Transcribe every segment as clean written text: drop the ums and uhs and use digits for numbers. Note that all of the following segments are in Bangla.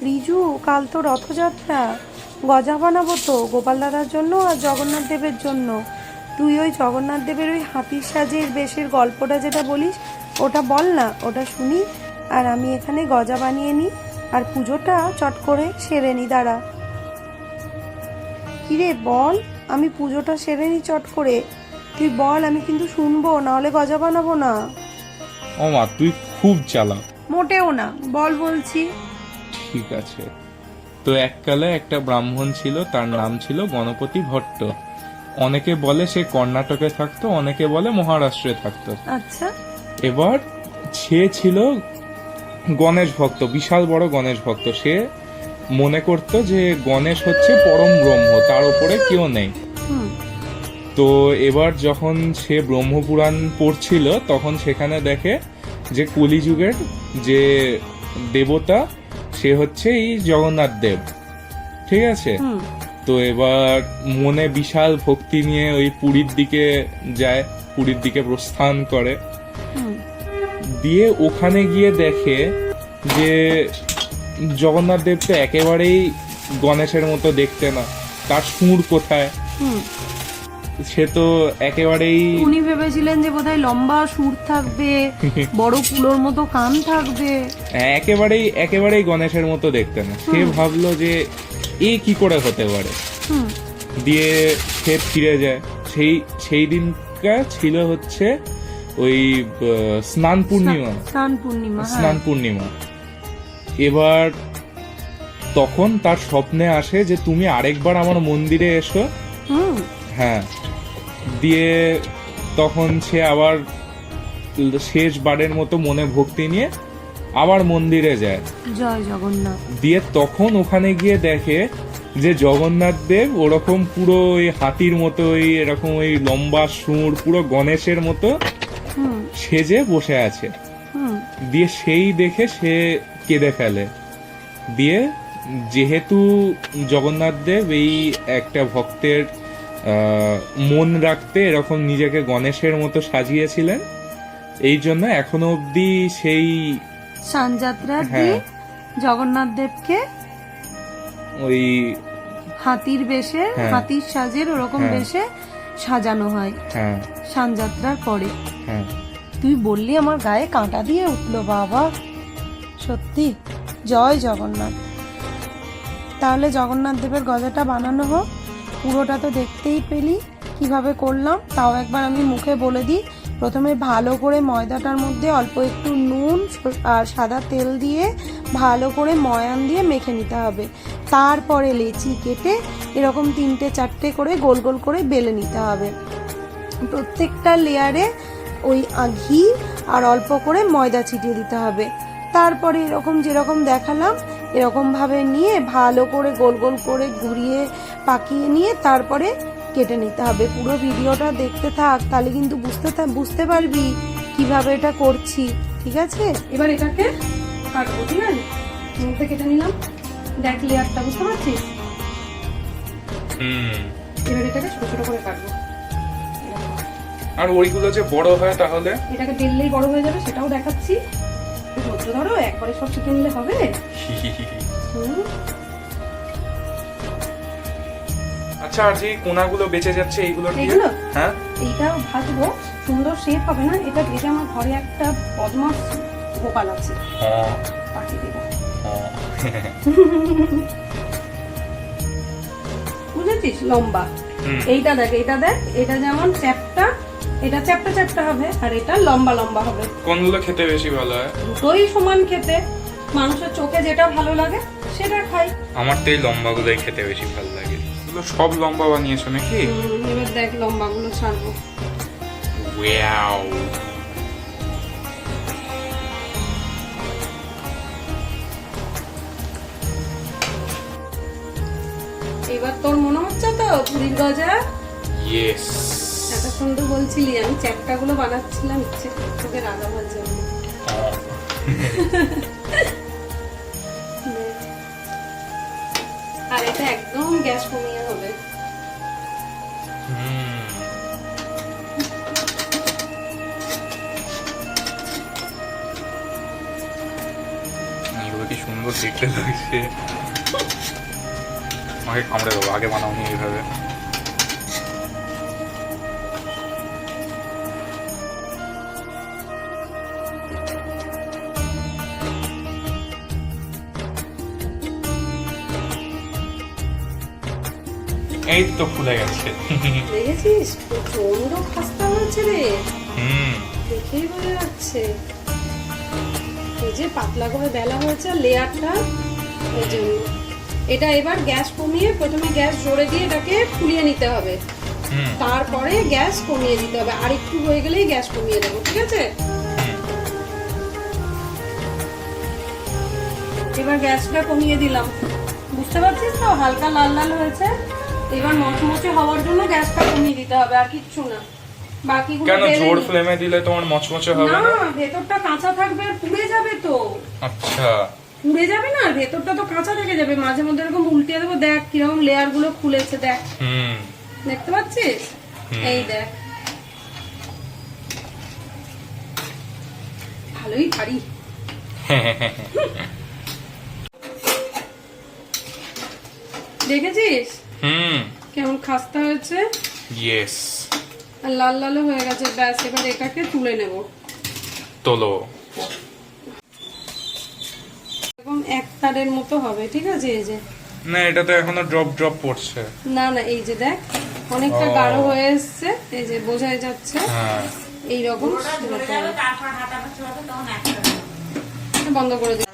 রিজু, কাল তো রথযাত্রা, গজা বানাবো তো গোপাল দাদার জন্য আর জগন্নাথ দেবের জন্য। তুই ওই জগন্নাথ দেবের ওই হাতির সাজের বেশের গল্পটা যেটা বলিস ওটা বল না, ওটা শুনি আর আমি এখানে গজা বানিয়ে নিই আর পুজোটা চট করে সেরে নিই। দাঁড়া, কিরে বল, আমি পুজোটা সেরে নিই চট করে, তুই বল, আমি কিন্তু শুনবো, নাহলে গজা বানাবো না। ও মা, তুই খুব চালাক। মোটেও না, বল বলছি। ঠিক আছে, তো এককালে একটা ব্রাহ্মণ ছিল, তার নাম ছিল গণপতি ভট্ট। অনেকে বলে সে কর্ণাটকে থাকতো, অনেকে বলে মহারাষ্ট্রে থাকতো। আচ্ছা। এবার সে ছিল গণেশ ভক্ত, বিশাল বড় গণেশ ভক্ত। সে মনে করতো যে গণেশ হচ্ছে পরম ব্রহ্ম, তার উপরে কেউ নেই। হুম। তো এবার যখন সে ব্রহ্মপুরাণ পড়ছিল তখন সেখানে দেখে যে কলিযুগের যে দেবতা সে হচ্ছে এই জগন্নাথ দেব। ঠিক আছে, হুম। তো এবার মনে বিশাল ভক্তি নিয়ে ওই পুরীর দিকে যায়, পুরীর দিকে প্রস্থান করে। হুম। দিয়ে ওখানে গিয়ে দেখে যে জগন্নাথ দেব তো একেবারেই গণেশের মতো দেখতে না, তার সুর কোথায়। হুম। সে তো একেবারেই, উনি ভেবেছিলেন যে বোধহয় লম্বা সুর থাকবে, বড় কুলোর মতো কান থাকবে। একেবারেই একেবারেই গণেশের মতো দেখতে না। সে ভাবলো যে এ কি করে হতে পারে। হুম। দিয়ে সে ফিরে যায়। সেই সেই দিনটা ছিল হচ্ছে ওই স্নান পূর্ণিমা। স্নান পূর্ণিমা, হ্যাঁ। স্নান পূর্ণিমা। এবার তখন তার স্বপ্নে আসে যে তুমি আরেকবার আমার মন্দিরে এসো। হুম। হ্যাঁ, দিয়ে তখন সে আবার শেষবারের মতো মনে ভক্তি নিয়ে আবার মন্দিরে যায়। জয় জগন্নাথ। দিয়ে তখন ওখানে গিয়ে দেখে যে জগন্নাথ দেব ওরকম পুরো ওই হাতির মতো, ওই এরকম ওই লম্বা সুর, পুরো গণেশের মতো হুম। সেজে বসে আছে। হুম। দিয়ে সেই দেখে সে কেঁদে ফেলে। দিয়ে যেহেতু জগন্নাথ দেব এই একটা ভক্তের মন রাখতে এরকম নিজেকে গণেশের মতো সাজিয়েছিলেন, এই জন্য এখনো অব্দি সেই সানযাত্রার দিন হ্যাঁ, জগন্নাথ দেবকে ওই হাতির বেশে, হ্যাঁ, হাতির সাজের ওরকম হ্যাঁ, বেশে সাজানো হয় হ্যাঁ, সানযাত্রার পরে। হ্যাঁ, তুই বললি আমার গায়ে কাঁটা দিয়ে উঠলো বাবা, সত্যি। জয় জগন্নাথ। তাহলে জগন্নাথ দেবের গজাটা বানানো হোক। পুরোটা তো দেখতেই পেলি কিভাবে করলাম, তাও একবার আমি মুখে বলে দিই। প্রথমে ভালো করে ময়দাটার মধ্যে অল্প একটু নুন আর সাদা তেল দিয়ে ভালো করে ময়ান দিয়ে মেখে নিতে হবে। তারপরে লেচি কেটে এরকম 3-4টে করে গোল গোল করে বেলে নিতে হবে। প্রত্যেকটা লেয়ারে ওই ঘি আর অল্প করে ময়দা ছিটিয়ে দিতে হবে। তারপরে এরকম যেরকম দেখালাম এরকমভাবে নিয়ে ভালো করে গোল গোল করে ঘুরিয়ে পাকিয়ে নিয়ে তারপরে কেটে নিতে হবে। পুরো ভিডিওটা দেখতে থাক, তাহলে কিন্তু বুঝতে পারবি কিভাবে এটা করছি। ঠিক আছে, এবার এটাকে কাটবো। ঠিক আছে, মুখে কেটে নিলাম, দেখ লেয়ারটা, বুঝতে পারছিস? এবার এটাকে ছোট ছোট করে কাটবো। আর ওইগুলো যে বড় হয় তাহলে এটাকে বেললেই বড় হয়ে যাবে, সেটাও দেখাচ্ছি। ধৈর্য ধরো, একবারে সব শিখে নিলে হবে। আচ্ছা, আর যে কোনাগুলো বেঁচে যাচ্ছে এইগুলো দিয়ে? এইগুলো? হ্যাঁ, এইটাও ভাজবো, সুন্দর শেপ হবে না? এটা ভেজে আমার ঘরে একটা বদমাস গোপাল আছে, পাঠিয়ে দেবো। বুঝেছিস? লম্বা। এইটা দেখ, এটা দেখ, এটা যেমন চ্যাপটা, এটা চ্যাপটা চ্যাপটা হবে, আর এটা লম্বা লম্বা হবে। কোনগুলো খেতে বেশি ভালো হয়? দুটোই সমান খেতে, মানুষের চোখে যেটা ভালো লাগে সেটা খাই। আমার তো এই লম্বাগুলোই খেতে বেশি ভালো লাগে। এগুলো সব লম্বা বানিয়েছো নাকি? এবার দেখ লম্বাগুলো ছাড়বো। ওয়াও, এবার তোর মনে হচ্ছে তো পুরীর গজা? ইয়েস। এত সুন্দর বলছিলি, আমি চ্যাপটা গুলো বানাচ্ছিলাম ইচ্ছে তোকে রাগাবার জন্য। আর এটা একদম গ্যাস কমিয়ে হবে। এগুলো কি সুন্দর দেখতে লাগছে। আমাকে কামড়ে দেবো, আগে বানাওনি এইভাবে। এই তো ফুলে গেছে। দেখেছিস প্রচন্ড খাস্তা হয়েছে রে, হুম দেখেই বোঝা যাচ্ছে। এই যে পাতলা করে বেলা হয়েছে লেয়ারটা, এই জন্য এটা এবার গ্যাস কমিয়ে প্রথমে গ্যাস জোরে দিয়ে এটাকে ফুলিয়ে নিতে হবে, তারপরে গ্যাস কমিয়ে দিতে হবে। আর একটু হয়ে গেলেই গ্যাস কমিয়ে দেবো, ঠিক আছে? এবার গ্যাসটা কমিয়ে দিলাম, বুঝতে পারছিস তো? হালকা লাল লাল হয়েছে। এবার মচমচে হওয়ার জন্য গ্যাসটা কমিয়ে দিতে হবে, আর কিচ্ছু না। বাকিগুলো কেন বেলে জোর নি। ফ্লেমে দিলে তোমার মচমচে হবে না, না? ভেতরটা কাঁচা থাকবে আর পুড়ে যাবে তো। আচ্ছা পুড়ে যাবে না, ভেতরটা তো কাঁচা থেকে যাবে। মাঝে মধ্যে এরকম উল্টিয়ে দেবো, দেখ কিরকম লেয়ার গুলো খুলেছে, দেখ হুম দেখতে পাচ্ছিস? এই দেখ, ভালোই পারি। দেখেছিস হুম কেমন খাস্তা হয়েছে ইয়েস। আর লাল লাল হয়ে গেছে। ব্যাস, এবার এটাকে তুলে নেব। তোলো। এরকম এক তারের মতো হবে, ঠিক আছে? এই যে না, এটা তো এখনো ড্রপ ড্রপ পড়ছে। না না, এই যে দেখ অনেকটা ও। গাঢ় হয়ে এসছে, এই যে বোঝাই যাচ্ছে। হ্যাঁ এইরকম বন্ধ করে দিই।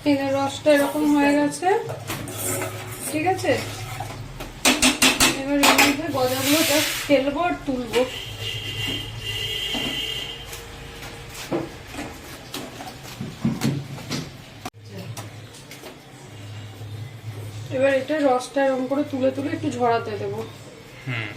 এই যে রসটা এরকম হয়ে গেছে, ঠিক আছে? এবার এর মধ্যে গজাগুলো জাস্ট ফেলবো আর তুলবো। এবার এটা রসটা এরকম করে তুলে তুলে একটু ঝরাতে দেবো। হুম